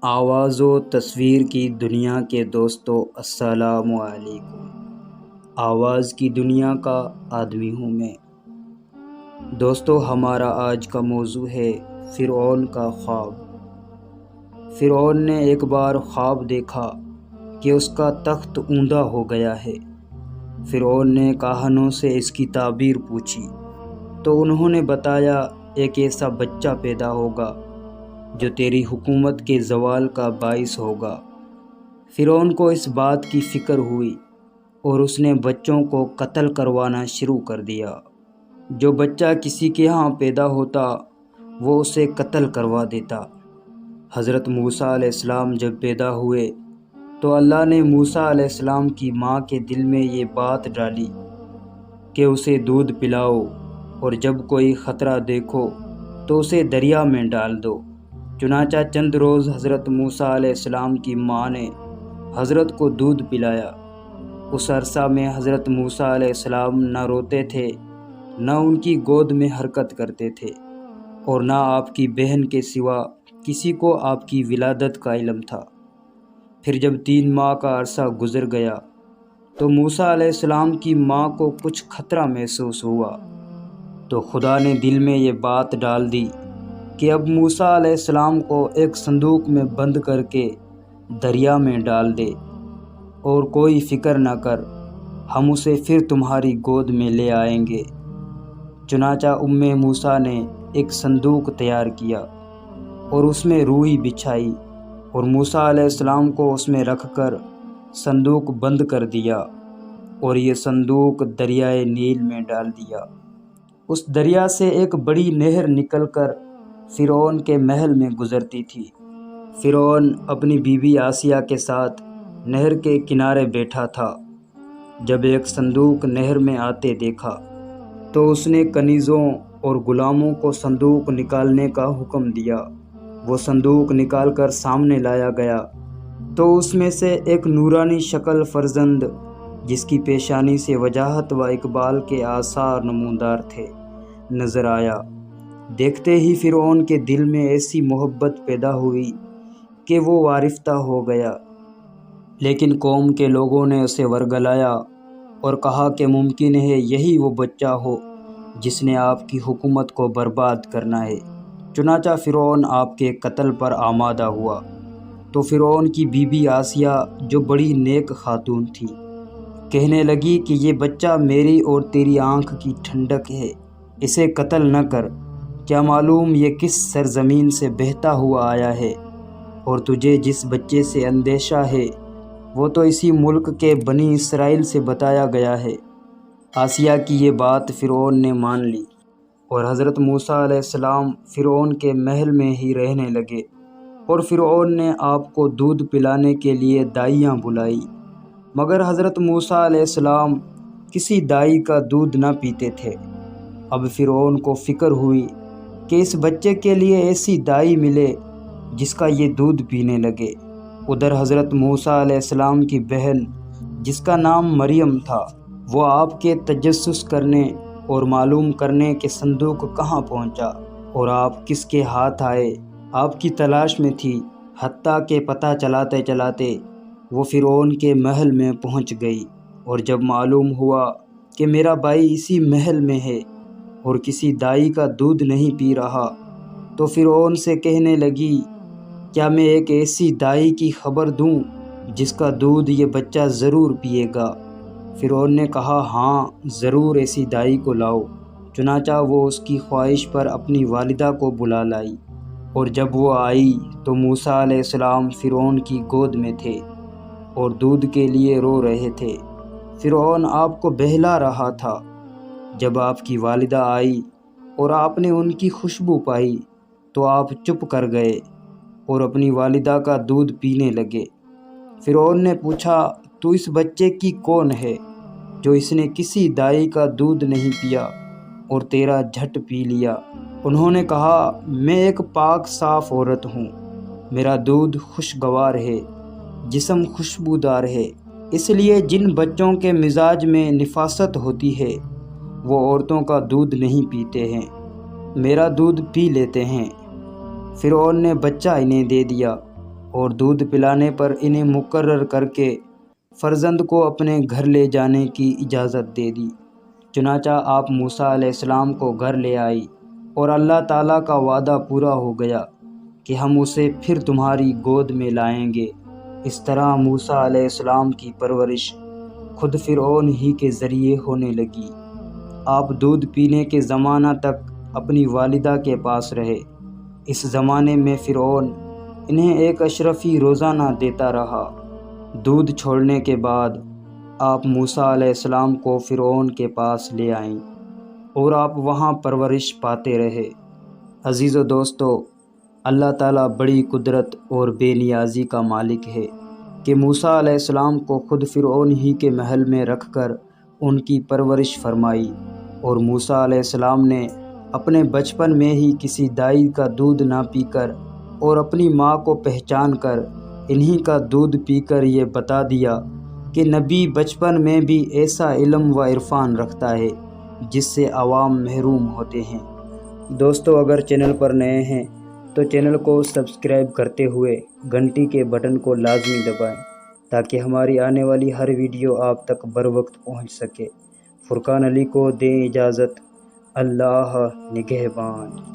آواز و تصویر کی دنیا کے دوستو السلام علیکم۔ آواز کی دنیا کا آدمی ہوں میں۔ دوستو ہمارا آج کا موضوع ہے فرعون کا خواب۔ فرعون نے ایک بار خواب دیکھا کہ اس کا تخت اوندا ہو گیا ہے۔ فرعون نے کاہنوں سے اس کی تعبیر پوچھی تو انہوں نے بتایا ایک ایسا بچہ پیدا ہوگا جو تیری حکومت کے زوال کا باعث ہوگا۔ فرعون کو اس بات کی فکر ہوئی اور اس نے بچوں کو قتل کروانا شروع کر دیا۔ جو بچہ کسی کے ہاں پیدا ہوتا وہ اسے قتل کروا دیتا۔ حضرت موسیٰ علیہ السلام جب پیدا ہوئے تو اللہ نے موسیٰ علیہ السلام کی ماں کے دل میں یہ بات ڈالی کہ اسے دودھ پلاؤ اور جب کوئی خطرہ دیکھو تو اسے دریا میں ڈال دو۔ چنانچہ چند روز حضرت موسیٰ علیہ السلام کی ماں نے حضرت کو دودھ پلایا۔ اس عرصہ میں حضرت موسیٰ علیہ السلام نہ روتے تھے، نہ ان کی گود میں حرکت کرتے تھے، اور نہ آپ کی بہن کے سوا کسی کو آپ کی ولادت کا علم تھا۔ پھر جب 3 ماہ کا عرصہ گزر گیا تو موسیٰ علیہ السلام کی ماں کو کچھ خطرہ محسوس ہوا، تو خدا نے دل میں یہ بات ڈال دی کہ اب موسیٰ علیہ السلام کو ایک صندوق میں بند کر کے دریا میں ڈال دے، اور کوئی فکر نہ کر، ہم اسے پھر تمہاری گود میں لے آئیں گے۔ چنانچہ موسیٰ نے ایک صندوق تیار کیا اور اس میں روئی بچھائی اور موسیٰ علیہ السلام کو اس میں رکھ کر صندوق بند کر دیا، اور یہ صندوق دریائے نیل میں ڈال دیا۔ اس دریا سے ایک بڑی نہر نکل کر فرعون کے محل میں گزرتی تھی۔ فرعون اپنی بیوی آسیہ کے ساتھ نہر کے کنارے بیٹھا تھا۔ جب ایک صندوق نہر میں آتے دیکھا تو اس نے کنیزوں اور غلاموں کو صندوق نکالنے کا حکم دیا۔ وہ صندوق نکال کر سامنے لایا گیا تو اس میں سے ایک نورانی شکل فرزند، جس کی پیشانی سے وجاہت و اقبال کے آثار نمودار تھے، نظر آیا۔ دیکھتے ہی فرعون کے دل میں ایسی محبت پیدا ہوئی کہ وہ وارفتہ ہو گیا، لیکن قوم کے لوگوں نے اسے ورگلایا اور کہا کہ ممکن ہے یہی وہ بچہ ہو جس نے آپ کی حکومت کو برباد کرنا ہے۔ چنانچہ فرعون آپ کے قتل پر آمادہ ہوا تو فرعون کی بیوی آسیہ، جو بڑی نیک خاتون تھی، کہنے لگی کہ یہ بچہ میری اور تیری آنکھ کی ٹھنڈک ہے، اسے قتل نہ کر، کیا معلوم یہ کس سرزمین سے بہتا ہوا آیا ہے، اور تجھے جس بچے سے اندیشہ ہے وہ تو اسی ملک کے بنی اسرائیل سے بتایا گیا ہے۔ آسیہ کی یہ بات فرعون نے مان لی، اور حضرت موسیٰ علیہ السلام فرعون کے محل میں ہی رہنے لگے، اور فرعون نے آپ کو دودھ پلانے کے لیے دائیاں بلائی، مگر حضرت موسیٰ علیہ السلام کسی دائی کا دودھ نہ پیتے تھے۔ اب فرعون کو فکر ہوئی کہ اس بچے کے لیے ایسی دائی ملے جس کا یہ دودھ پینے لگے۔ ادھر حضرت موسیٰ علیہ السلام کی بہن، جس کا نام مریم تھا، وہ آپ کے تجسس کرنے اور معلوم کرنے کہ صندوق کہاں پہنچا اور آپ کس کے ہاتھ آئے، آپ کی تلاش میں تھی، حتیٰ کہ پتہ چلاتے چلاتے وہ فرعون کے محل میں پہنچ گئی۔ اور جب معلوم ہوا کہ میرا بھائی اسی محل میں ہے اور کسی دائی کا دودھ نہیں پی رہا، تو فرعون سے کہنے لگی، کیا میں ایک ایسی دائی کی خبر دوں جس کا دودھ یہ بچہ ضرور پیے گا؟ فرعون نے کہا، ہاں ضرور ایسی دائی کو لاؤ۔ چنانچہ وہ اس کی خواہش پر اپنی والدہ کو بلا لائی، اور جب وہ آئی تو موسیٰ علیہ السلام فرعون کی گود میں تھے اور دودھ کے لیے رو رہے تھے۔ فرعون آپ کو بہلا رہا تھا۔ جب آپ کی والدہ آئی اور آپ نے ان کی خوشبو پائی تو آپ چپ کر گئے اور اپنی والدہ کا دودھ پینے لگے۔ فرعون نے پوچھا، تو اس بچے کی کون ہے جو اس نے کسی دائی کا دودھ نہیں پیا اور تیرا جھٹ پی لیا؟ انہوں نے کہا، میں ایک پاک صاف عورت ہوں، میرا دودھ خوشگوار ہے، جسم خوشبودار ہے، اس لیے جن بچوں کے مزاج میں نفاست ہوتی ہے وہ عورتوں کا دودھ نہیں پیتے ہیں، میرا دودھ پی لیتے ہیں۔ فرعون نے بچہ انہیں دے دیا اور دودھ پلانے پر انہیں مقرر کر کے فرزند کو اپنے گھر لے جانے کی اجازت دے دی۔ چنانچہ آپ موسیٰ علیہ السلام کو گھر لے آئی اور اللہ تعالیٰ کا وعدہ پورا ہو گیا کہ ہم اسے پھر تمہاری گود میں لائیں گے۔ اس طرح موسیٰ علیہ السلام کی پرورش خود فرعون ہی کے ذریعے ہونے لگی۔ آپ دودھ پینے کے زمانہ تک اپنی والدہ کے پاس رہے۔ اس زمانے میں فرعون انہیں ایک اشرفی روزانہ دیتا رہا۔ دودھ چھوڑنے کے بعد آپ موسیٰ علیہ السلام کو فرعون کے پاس لے آئیں اور آپ وہاں پرورش پاتے رہے۔ عزیز و دوستو، اللہ تعالیٰ بڑی قدرت اور بے نیازی کا مالک ہے کہ موسیٰ علیہ السلام کو خود فرعون ہی کے محل میں رکھ کر ان کی پرورش فرمائی، اور موسیٰ علیہ السلام نے اپنے بچپن میں ہی کسی دائی کا دودھ نہ پی کر اور اپنی ماں کو پہچان کر انہی کا دودھ پی کر یہ بتا دیا کہ نبی بچپن میں بھی ایسا علم و عرفان رکھتا ہے جس سے عوام محروم ہوتے ہیں۔ دوستو، اگر چینل پر نئے ہیں تو چینل کو سبسکرائب کرتے ہوئے گھنٹی کے بٹن کو لازمی دبائیں تاکہ ہماری آنے والی ہر ویڈیو آپ تک بروقت پہنچ سکے۔ فرقان علی کو دیں اجازت۔ اللہ نگہبان۔